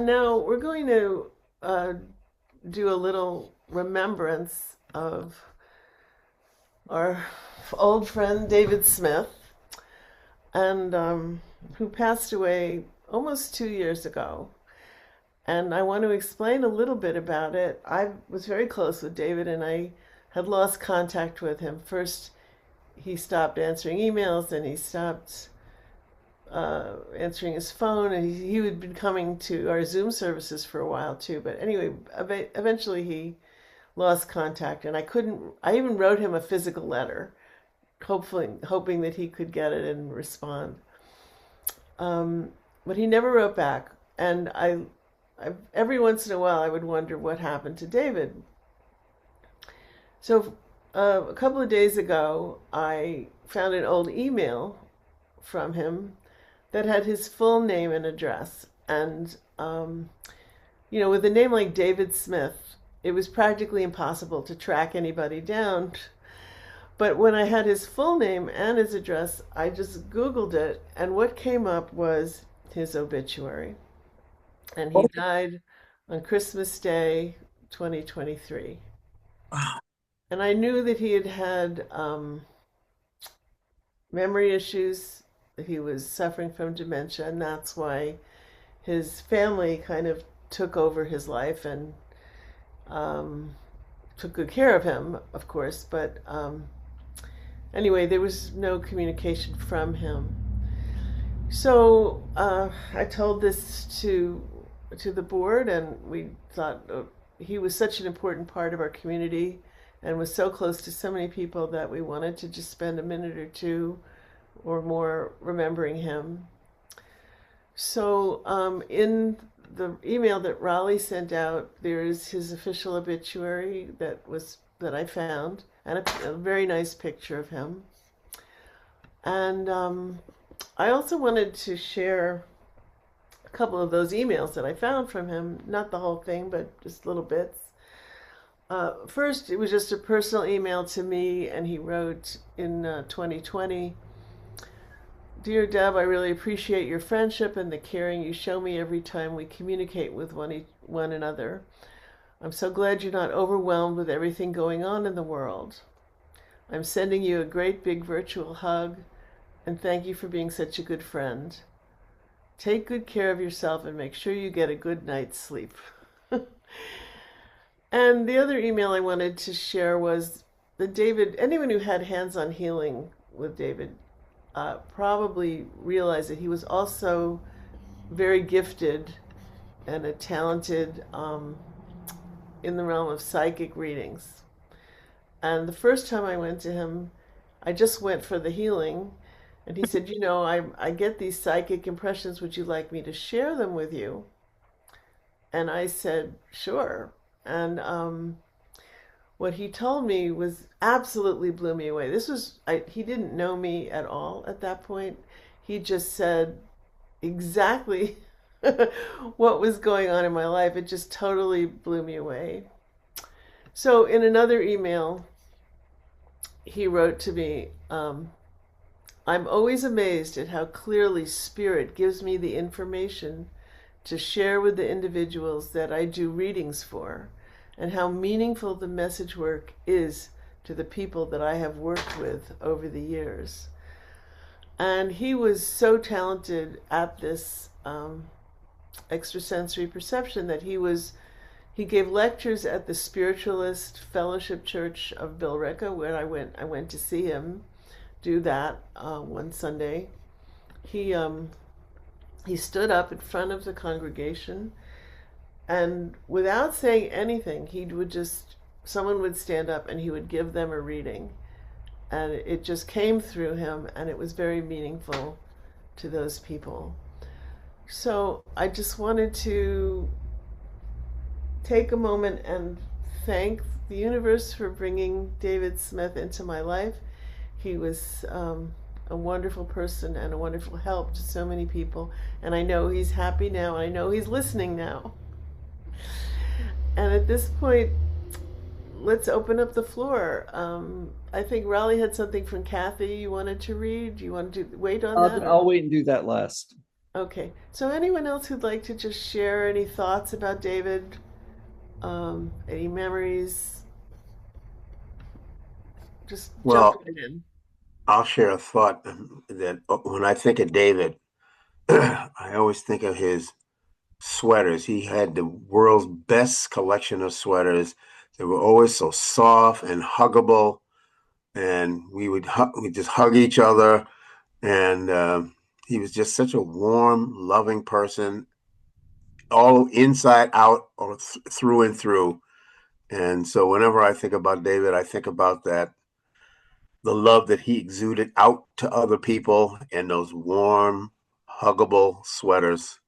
Now we're going to uh, do a little remembrance of our old friend David Smith, and who passed away almost 2 years ago. And I want to explain a little bit about it. I was very close with David, and I had lost contact with him. First, he stopped answering emails, and he stopped answering his phone, and he had been coming to our Zoom services for a while too. But anyway, eventually he lost contact, and I couldn't. I even wrote him a physical letter, hoping that he could get it and respond. But he never wrote back, and every once in a while I would wonder what happened to David. So a couple of days ago, I found an old email from him that had his full name and address. And, with a name like David Smith, it was practically impossible to track anybody down. But when I had his full name and his address, I just Googled it, and what came up was his obituary. And he Oh, died on Christmas Day, 2023. wow. And I knew that he had had memory issues. He was suffering from dementia, and that's why his family kind of took over his life and um, took good care of him, of course. But anyway, there was no communication from him. So I told this to the board, and we thought he was such an important part of our community and was so close to so many people that we wanted to just spend a minute or two or more remembering him. So in the email that Raleigh sent out, there's his official obituary that I found, and a very nice picture of him. And I also wanted to share a couple of those emails that I found from him, not the whole thing, but just little bits. First, it was just a personal email to me, and he wrote in 2020. Dear Deb, I really appreciate your friendship and the caring you show me every time we communicate with one another. I'm so glad you're not overwhelmed with everything going on in the world. I'm sending you a great big virtual hug, and thank you for being such a good friend. Take good care of yourself and make sure you get a good night's sleep. And the other email I wanted to share was that David, anyone who had hands on healing with David, probably realized that he was also very gifted and a talented in the realm of psychic readings. And the first time I went to him, I just went for the healing. And he said, I get these psychic impressions. Would you like me to share them with you? And I said, sure. And what he told me was absolutely blew me away. He didn't know me at all at that point. He just said exactly what was going on in my life. It just totally blew me away. So, in another email, he wrote to me, I'm always amazed at how clearly Spirit gives me the information to share with the individuals that I do readings for, and how meaningful the message work is to the people that I have worked with over the years. And he was so talented at this extrasensory perception that he gave lectures at the Spiritualist Fellowship Church of Billerica, where I went to see him do that one Sunday. He he stood up in front of the congregation, and without saying anything, someone would stand up and he would give them a reading, and it just came through him, and it was very meaningful to those people. So I just wanted to take a moment and thank the universe for bringing David Smith into my life. He was a wonderful person and a wonderful help to so many people. And I know he's happy now. And I know he's listening now. And at this point, let's open up the floor. I think Raleigh had something from Kathy you wanted to read. Do you want to wait on that? Or I'll wait and do that last. Okay. So anyone else who'd like to just share any thoughts about David, any memories, just jump Well, right in. I'll share a thought that when I think of David, I always think of his sweaters. He had the world's best collection of sweaters. They were always so soft and huggable, and we just hug each other. And he was just such a warm, loving person, all inside out or through and through. And so whenever I think about David, I think about that, the love that he exuded out to other people in those warm, huggable sweaters.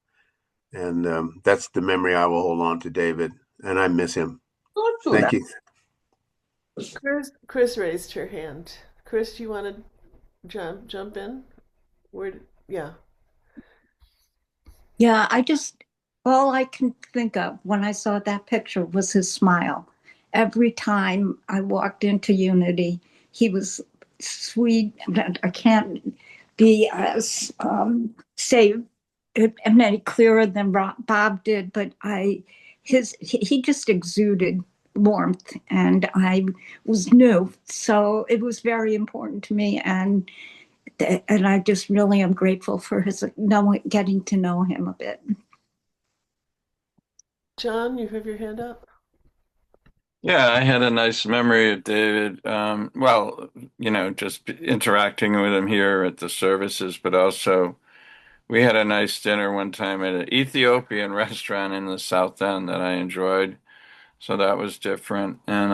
And that's the memory I will hold on to David. And I miss him. Thank you. Chris raised her hand. Chris, do you want to jump in? Where? Yeah. Yeah, all I can think of when I saw that picture was his smile. Every time I walked into Unity, he was sweet. I can't be as say it any clearer than Bob did, but he just exuded warmth, and I was new, so it was very important to me, and I just really am grateful for his knowing, getting to know him a bit. John, you have your hand up. Yeah, I had a nice memory of David. Well, just interacting with him here at the services, but also we had a nice dinner one time at an Ethiopian restaurant in the South End that I enjoyed. So that was different. And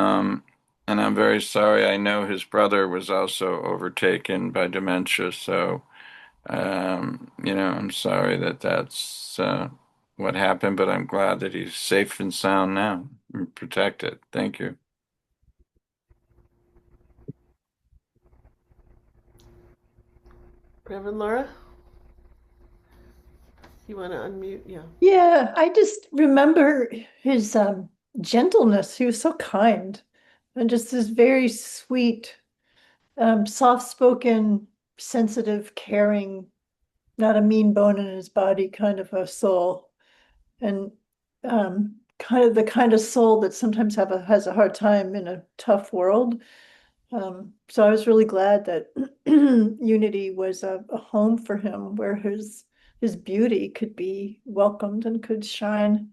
I'm very sorry. I know his brother was also overtaken by dementia. So, I'm sorry that that's what happened, but I'm glad that he's safe and sound now and protected. Thank you. Reverend Laura, you want to unmute? Yeah. Yeah, I just remember his gentleness. He was so kind and just this very sweet, soft-spoken, sensitive, caring, not a mean bone in his body kind of a soul. And kind of the kind of soul that sometimes has a hard time in a tough world. So I was really glad that Unity was a home for him where his beauty could be welcomed and could shine.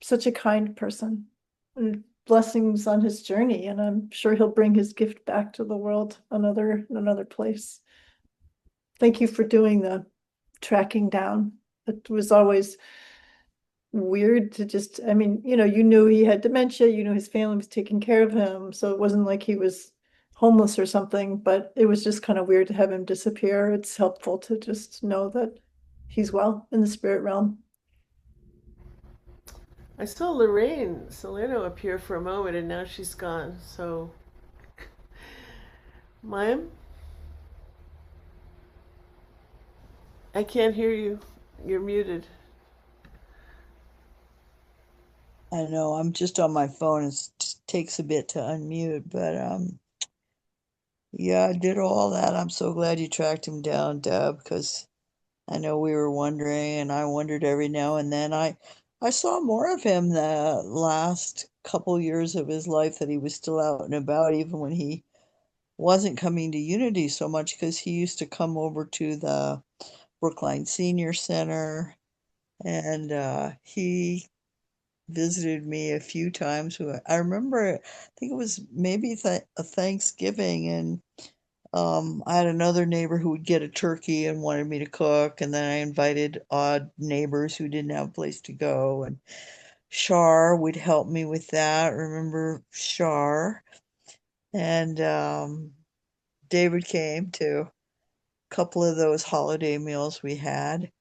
Such a kind person. And blessings on his journey, and I'm sure he'll bring his gift back to the world another place. Thank you for doing the tracking down. It was always weird to just, I mean, you knew he had dementia, you knew his family was taking care of him, so it wasn't like he was homeless or something, but it was just kind of weird to have him disappear. It's helpful to just know that he's well in the spirit realm. I saw Lorraine Salerno appear for a moment and now she's gone. So, Mayim, I can't hear you. You're muted. I know I'm just on my phone. It takes a bit to unmute, but yeah, I did all that. I'm so glad you tracked him down, Deb, because I know we were wondering, and I wondered every now and then. I saw more of him the last couple years of his life that he was still out and about, even when he wasn't coming to Unity so much, because he used to come over to the Brookline Senior Center, and he visited me a few times. I remember, I think it was maybe a Thanksgiving, and I had another neighbor who would get a turkey and wanted me to cook, and then I invited odd neighbors who didn't have a place to go, and Shar would help me with that. Remember Shar? And David came to a couple of those holiday meals we had.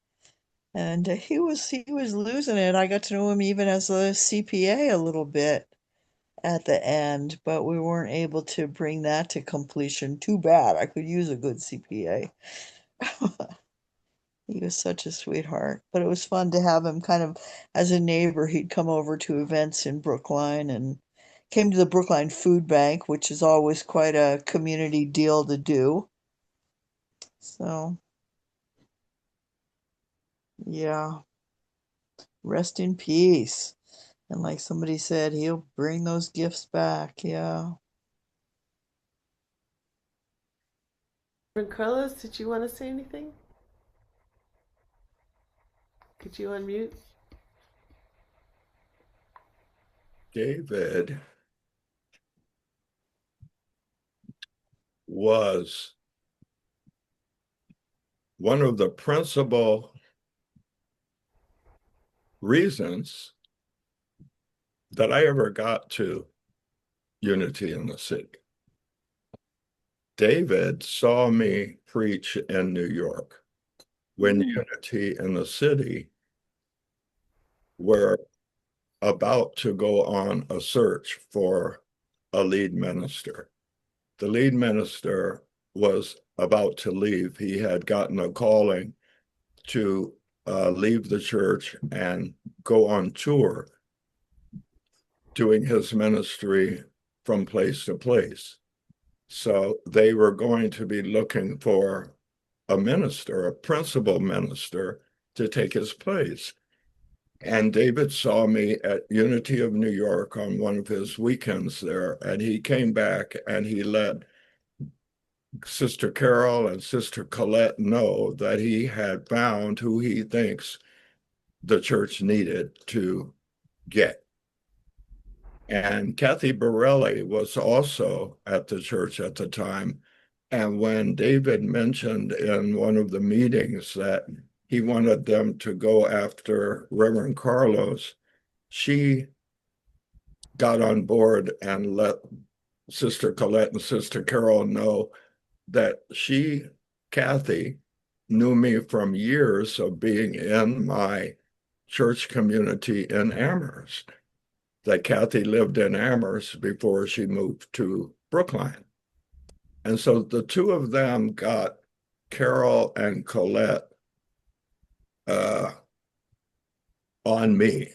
And he was losing it. I got to know him even as a CPA a little bit at the end, but we weren't able to bring that to completion. Too bad. I could use a good CPA. He was such a sweetheart, but it was fun to have him kind of as a neighbor. He'd come over to events in Brookline and came to the Brookline Food Bank, which is always quite a community deal to do. So Yeah. Rest in peace. And like somebody said, he'll bring those gifts back. Yeah. And Carlos, did you want to say anything? Could you unmute? David was one of the principal reasons that I ever got to Unity in the City. David saw me preach in New York when Unity in the City were about to go on a search for a lead minister. The lead minister was about to leave. He had gotten a calling to leave the church and go on tour, doing his ministry from place to place. So they were going to be looking for a minister, a principal minister, to take his place. And David saw me at Unity of New York on one of his weekends there, and he came back and he let Sister Carol and Sister Colette know that he had found who he thinks the church needed to get. And Kathy Borelli was also at the church at the time. And when David mentioned in one of the meetings that he wanted them to go after Reverend Carlos, she got on board and let Sister Colette and Sister Carol know that Kathy, knew me from years of being in my church community in Amherst, that Kathy lived in Amherst before she moved to Brookline. And so the two of them got Carol and Colette on me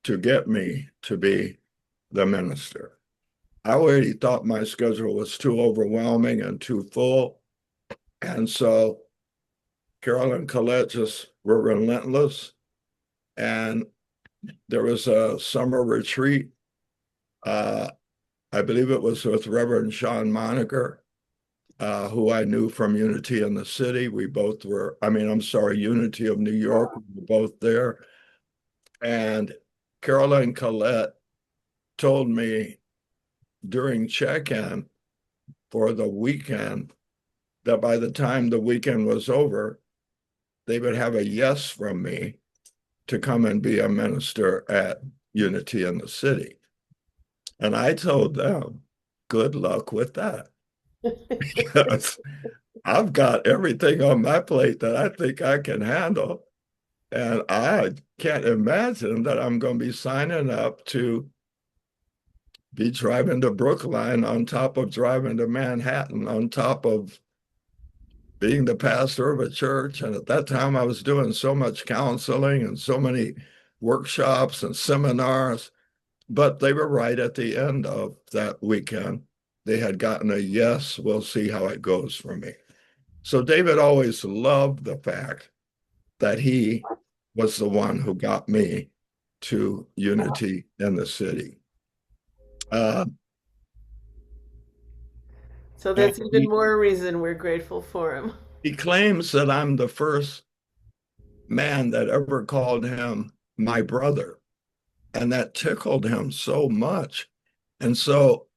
to get me to be the minister. I already thought my schedule was too overwhelming and too full. And so Carol and Colette just were relentless. And there was a summer retreat. I believe it was with Reverend Sean Moniker, who I knew from Unity in the City. We both were, Unity of New York. We were both there. And Carol and Colette told me during check-in for the weekend that by the time the weekend was over, they would have a yes from me to come and be a minister at Unity in the City. And I told them, good luck with that. Because I've got everything on my plate that I think I can handle. And I can't imagine that I'm going to be signing up to be driving to Brookline on top of driving to Manhattan, on top of being the pastor of a church. And at that time, I was doing so much counseling and so many workshops and seminars. But they were right at the end of that weekend. They had gotten a yes, we'll see how it goes for me. So David always loved the fact that he was the one who got me to Unity in the City. So that's even more reason we're grateful for him. He claims that I'm the first man that ever called him my brother. And that tickled him so much. And so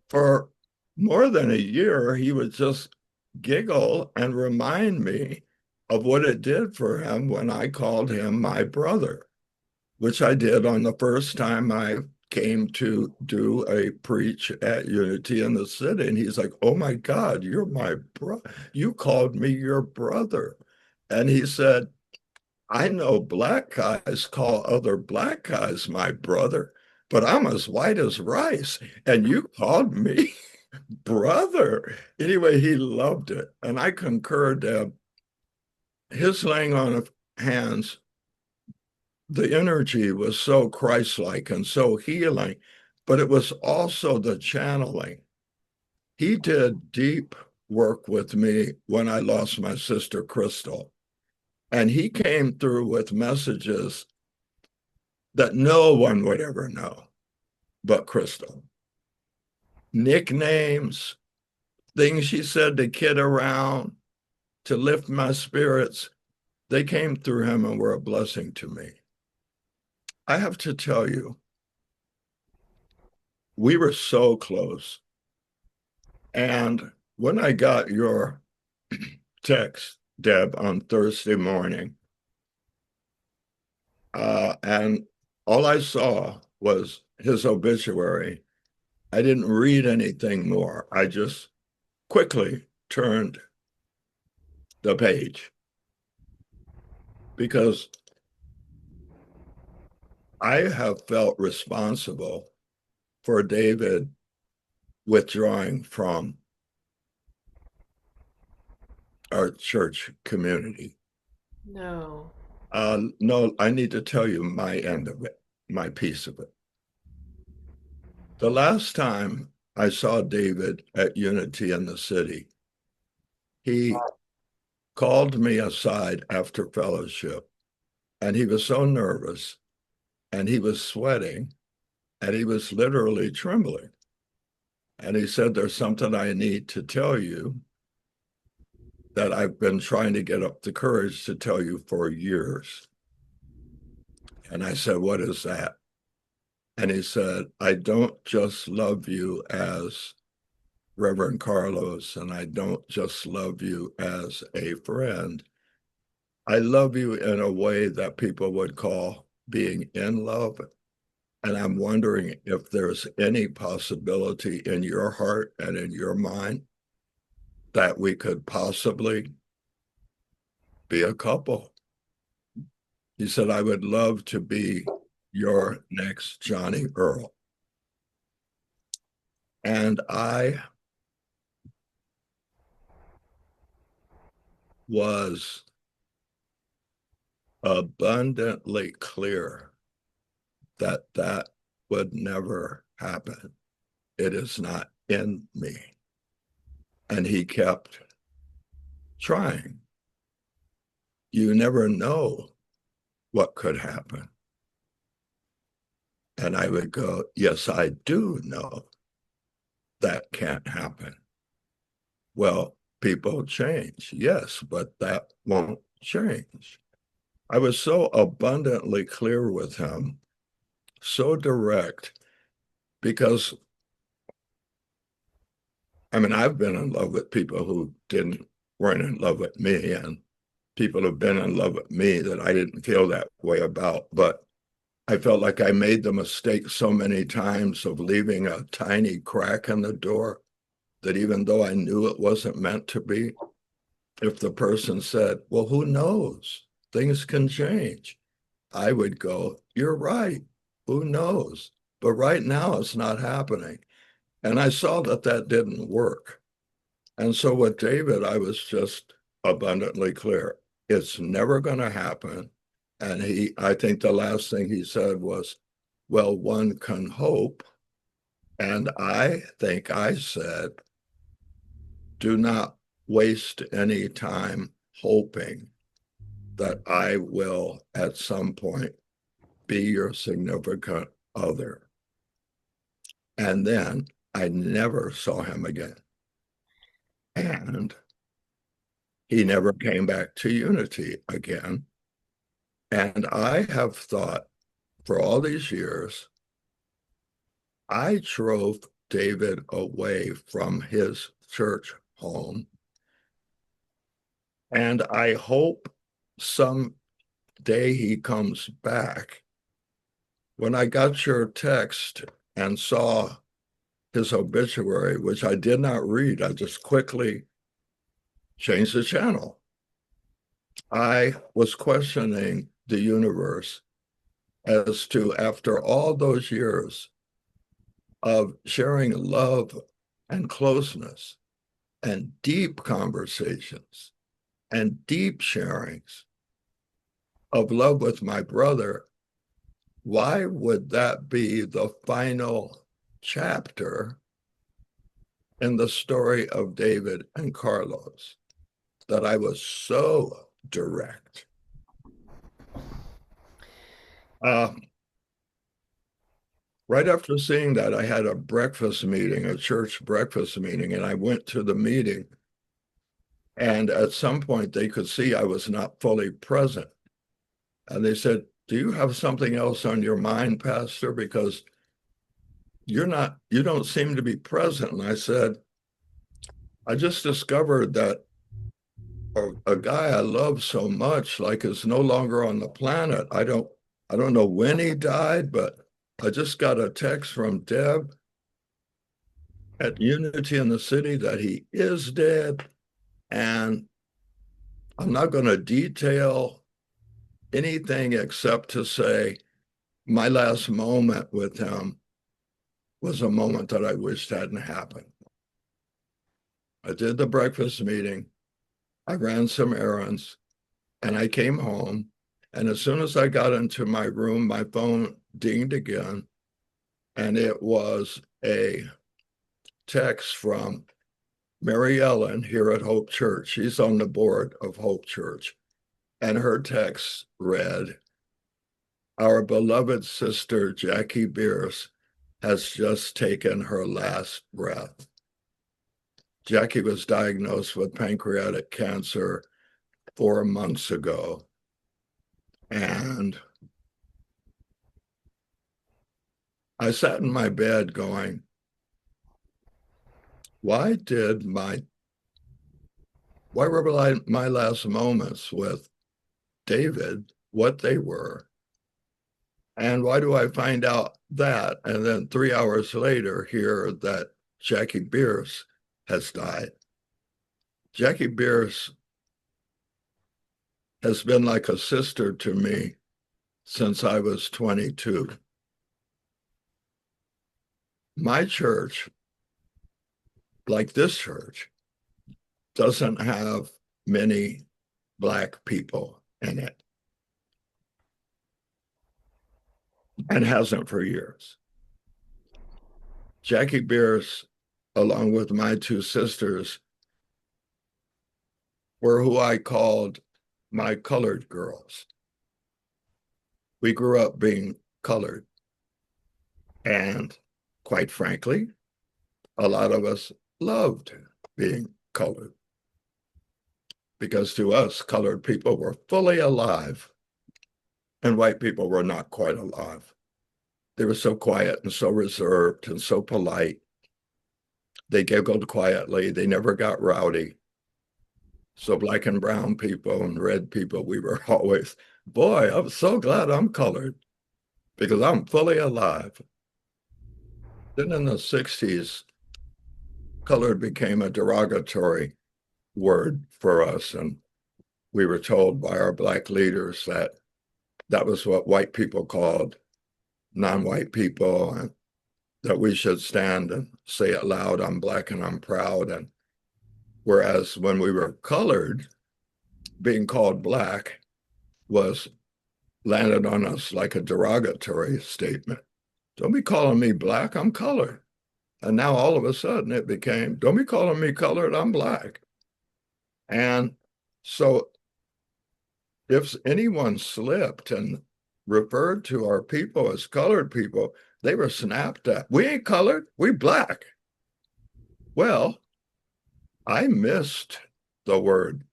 for more than a year, he would just giggle and remind me of what it did for him when I called him my brother, which I did on the first time I came to do a preach at Unity in the City. And he's like, oh my God, you're my brother. You called me your brother. And he said, I know black guys call other black guys my brother, but I'm as white as rice. And you called me brother. Anyway, he loved it. And I concurred that his laying on of hands, the energy was so Christ-like and so healing, but it was also the channeling. He did deep work with me when I lost my sister, Crystal. And he came through with messages that no one would ever know but Crystal. Nicknames, things she said to kid around, to lift my spirits, they came through him and were a blessing to me. I have to tell you, we were so close. And when I got your text, Deb, on Thursday morning, and all I saw was his obituary, I didn't read anything more. I just quickly turned the page because I have felt responsible for David withdrawing from our church community. No. No, I need to tell you my end of it, my piece of it. The last time I saw David at Unity in the City, he called me aside after fellowship, and he was so nervous, and he was sweating, and he was literally trembling. And he said, "There's something I need to tell you that I've been trying to get up the courage to tell you for years." And I said, "What is that?" And he said, "I don't just love you as Reverend Carlos, and I don't just love you as a friend. I love you in a way that people would call being in love. And I'm wondering if there's any possibility in your heart and in your mind that we could possibly be a couple." He said, "I would love to be your next Johnny Earl." And I was abundantly clear that that would never happen. It is not in me. And he kept trying. You never know what could happen. And I would go, "Yes, I do know that can't happen." "Well, people change." "Yes, but that won't change." I was so abundantly clear with him, so direct, because I mean, I've been in love with people who weren't in love with me, and people have been in love with me that I didn't feel that way about. But I felt like I made the mistake so many times of leaving a tiny crack in the door that even though I knew it wasn't meant to be, if the person said, "Well, who knows? Things can change," I would go, "You're right. Who knows? But right now it's not happening." And I saw that that didn't work. And so with David, I was just abundantly clear. It's never going to happen. And I think the last thing he said was, "Well, one can hope." And I think I said, "Do not waste any time hoping that I will at some point be your significant other." And then I never saw him again. And he never came back to Unity again. And I have thought for all these years, I drove David away from his church home. And I hope someday he comes back. When I got your text and saw his obituary, which I did not read, I just quickly changed the channel. I was questioning the universe as to, after all those years of sharing love and closeness and deep conversations and deep sharings of love with my brother, why would that be the final chapter in the story of David and Carlos? That I was so direct Uh, right after seeing that, I had a breakfast meeting, a church breakfast meeting, and I went to the meeting. And at some point, they could see I was not fully present. And they said, "Do you have something else on your mind, Pastor? Because you don't seem to be present." And I said, "I just discovered that a guy I love so much, like, is no longer on the planet. I don't know when he died, but I just got a text from Deb at Unity in the City that he is dead. And I'm not going to detail anything except to say my last moment with him was a moment that I wished hadn't happened." I did the breakfast meeting. I ran some errands and I came home. And as soon as I got into my room, my phone dinged again. And it was a text from Mary Ellen here at Hope Church. She's on the board of Hope Church. And her text read, "Our beloved sister, Jackie Bierce, has just taken her last breath." Jackie was diagnosed with pancreatic cancer 4 months ago. And I sat in my bed going, why were my last moments with David what they were? And why do I find out that? And then 3 hours later, hear that Jackie Bierce has died. Jackie Bierce has been like a sister to me since I was 22. My church, like this church, doesn't have many Black people in it, and hasn't for years. Jackie Bierce, along with my two sisters, were who I called my colored girls. We grew up being colored. And quite frankly, a lot of us loved being colored, because to us, colored people were fully alive and white people were not quite alive. They were so quiet and so reserved and so polite. They giggled quietly. They never got rowdy. So Black and brown people and red people, we were always, boy, I'm so glad I'm colored because I'm fully alive. Then in the 60s, colored became a derogatory word for us. And we were told by our Black leaders that that was what white people called non-white people, and that we should stand and say it loud, "I'm Black and I'm proud." And whereas when we were colored, being called Black was landed on us like a derogatory statement. Don't be calling me Black, I'm colored. And now all of a sudden it became, don't be calling me colored, I'm Black. And so if anyone slipped and referred to our people as colored people, they were snapped at. We ain't colored, we Black. Well, I missed the word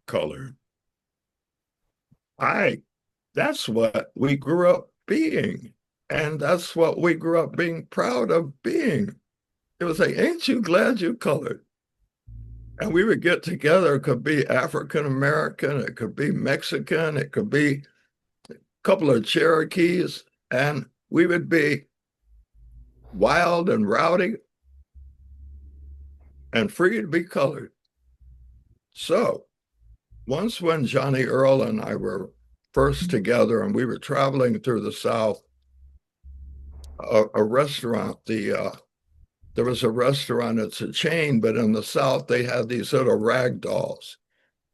colored. That's what we grew up being. And that's what we grew up being proud of being. It was like, ain't you glad you colored? And we would get together. It could be African American, it could be Mexican, it could be a couple of Cherokees, and we would be wild and rowdy and free to be colored. So once when Johnny Earl and I were first together and we were traveling through the South, a restaurant, there was a restaurant, it's a chain, but in the South, they had these little rag dolls.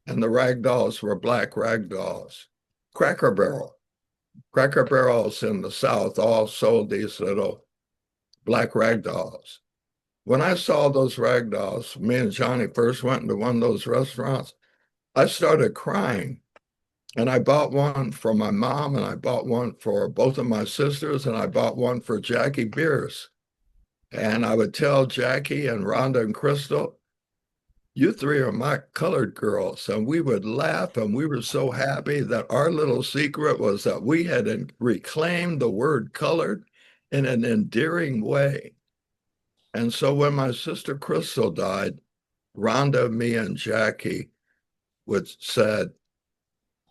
And the rag dolls were Black rag dolls. Cracker Barrels in the South all sold these little Black rag dolls. When I saw those rag dolls, me and Johnny first went into one of those restaurants, I started crying And I bought one for my mom, and I bought one for both of my sisters, and I bought one for Jackie Beers. And I would tell Jackie and Rhonda and Crystal, you three are my colored girls. And we would laugh, and we were so happy that our little secret was that we had reclaimed the word colored in an endearing way. And so when my sister Crystal died, Rhonda, me, and Jackie said,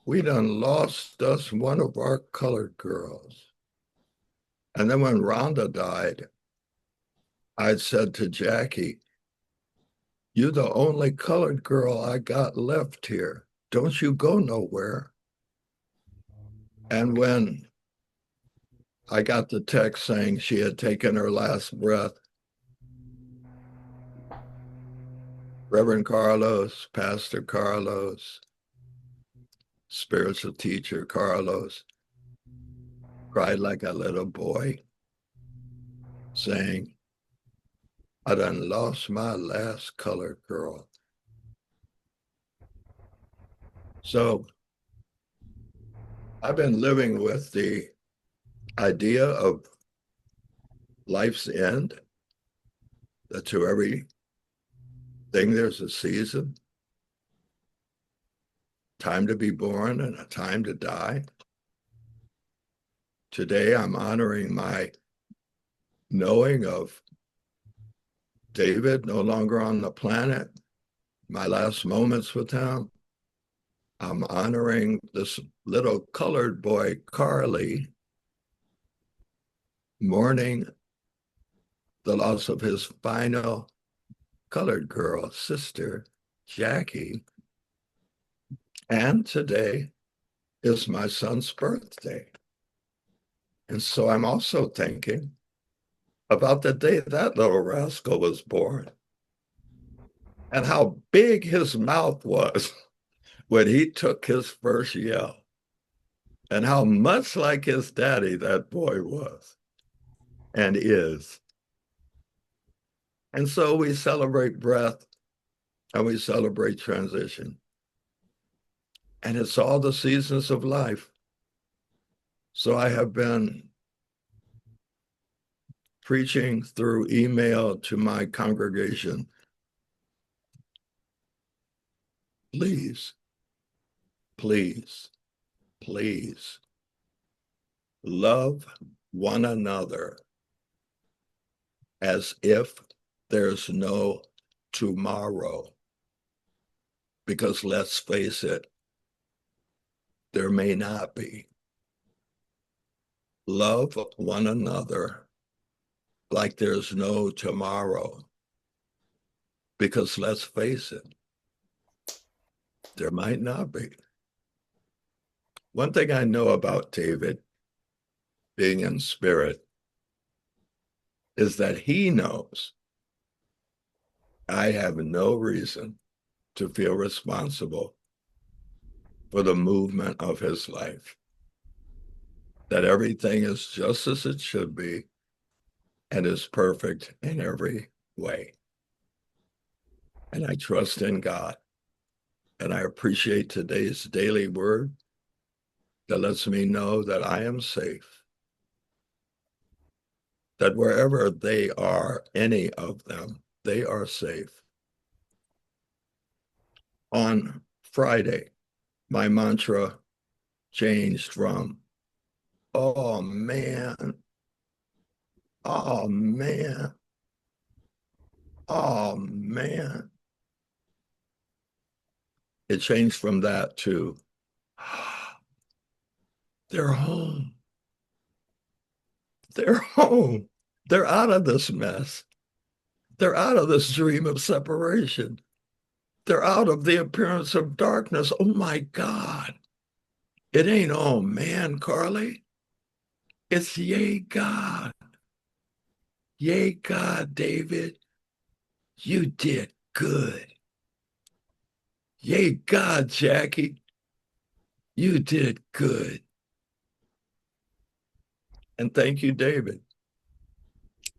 we done lost us one of our colored girls. And then when Rhonda died, I said to Jackie, you're the only colored girl I got left here. Don't you go nowhere. And when I got the text saying she had taken her last breath, Reverend Carlos, Pastor Carlos, spiritual teacher Carlos, cried like a little boy, saying, I done lost my last colored girl. So I've been living with the idea of life's end, that to everything there's a season, time to be born and a time to die. Today I'm honoring my knowing of David no longer on the planet, my last moments with him. I'm honoring this little colored boy, Carly, mourning the loss of his final colored girl, sister, Jackie. And today is my son's birthday. And so I'm also thinking about the day that little rascal was born and how big his mouth was when he took his first yell, and how much like his daddy that boy was and is. And so we celebrate breath and we celebrate transition. And it's all the seasons of life. So I have been preaching through email to my congregation. Please, please, please love one another as if there's no tomorrow. Because let's face it, there may not be. Love one another like there's no tomorrow. Because let's face it, there might not be. One thing I know about David, being in spirit, is that he knows I have no reason to feel responsible for the movement of his life. That everything is just as it should be and is perfect in every way. And I trust in God. And I appreciate today's daily word that lets me know that I am safe. That wherever they are, any of them, they are safe. On Friday, my mantra changed from, oh man, oh man, oh man. It changed from that to, they're home. They're home. They're out of this mess. They're out of this dream of separation. They're out of the appearance of darkness. Oh my God. It ain't, oh man, Carly. It's yay, God. Yay, God, David. You did good. Yay, God, Jackie. You did good. And thank you, David.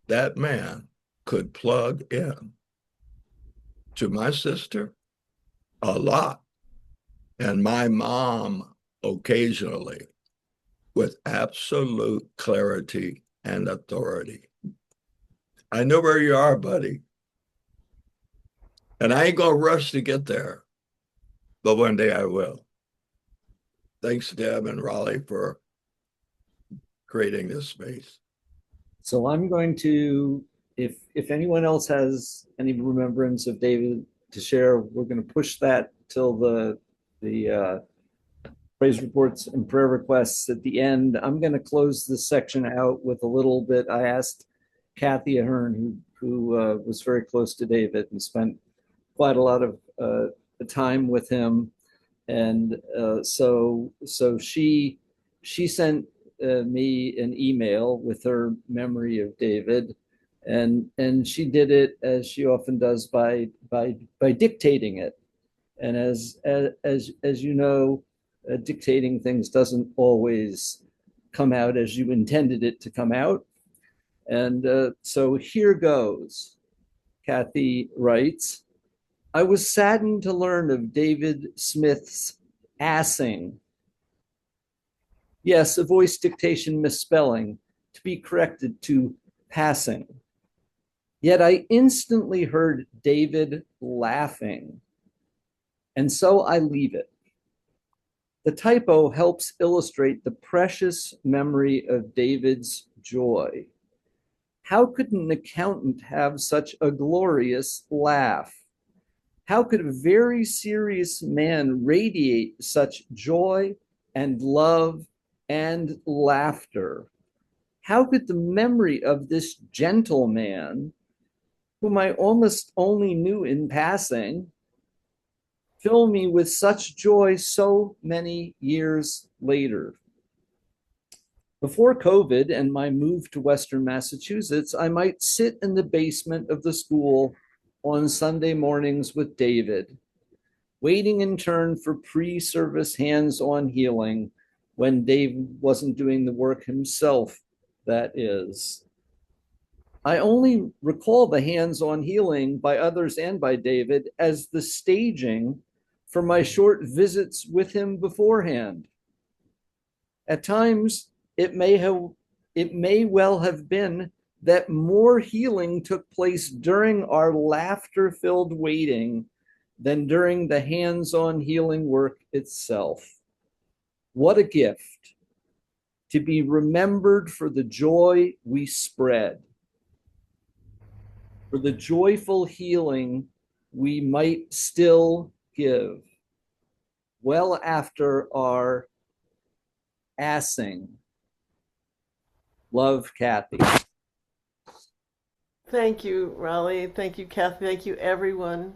That man could plug in to my sister a lot. And my mom occasionally with absolute clarity and authority. I know where you are, buddy. And I ain't gonna rush to get there, but one day I will. Thanks, Deb and Raleigh, for creating this space. So I'm going to, if anyone else has any remembrance of David to share, we're going to push that till the praise reports and prayer requests at the end. I'm going to close this section out with a little bit. I asked Kathy Ahern, who was very close to David and spent quite a lot of time with him, and so she sent me an email with her memory of David, and she did it as she often does by dictating it. And as you know, dictating things doesn't always come out as you intended it to come out. And so here goes. Kathy writes, I was saddened to learn of David Smith's assing. Yes, a voice dictation misspelling, to be corrected to passing. Yet I instantly heard David laughing, and so I leave it. The typo helps illustrate the precious memory of David's joy. How could an accountant have such a glorious laugh? How could a very serious man radiate such joy and love and laughter? How could the memory of this gentleman, whom I almost only knew in passing, fill me with such joy so many years later? Before COVID and my move to Western Massachusetts, I might sit in the basement of the school on Sunday mornings with David, waiting in turn for pre-service hands-on healing when Dave wasn't doing the work himself, that is. I only recall the hands-on healing by others and by David as the staging for my short visits with him beforehand. At times, it may well have been that more healing took place during our laughter-filled waiting than during the hands-on healing work itself. What a gift to be remembered for the joy we spread, for the joyful healing we might still give well after our assing. Love, Kathy. Thank you, Raleigh. Thank you, Kathy. Thank you, everyone.